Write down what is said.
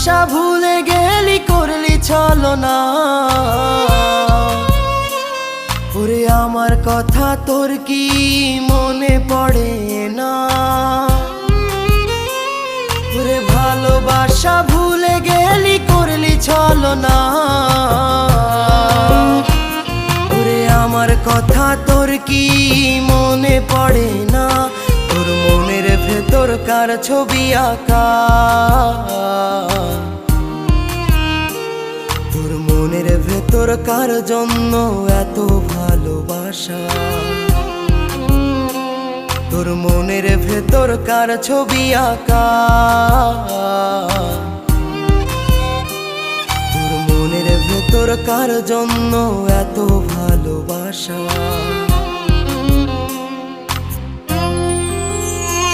ভালোবাসা ভুলে গেলি করলি ছলনা। ওরে আমার কথা তোর কি মনে পড়ে না? ওরে ভালোবাসা ভুলে গেলি করলি ছলনা। ওরে আমার কথা তোর কি মনে পড়ে না? তোর মনের ভেতর কার ছবি আঁকা? তোর মনের ভেতর কার জন্য এত ভালোবাসা? তোর মনের ভেতর কার ছবি আঁকা? তোর মনের ভেতর কার জন্য এত ভালোবাসা?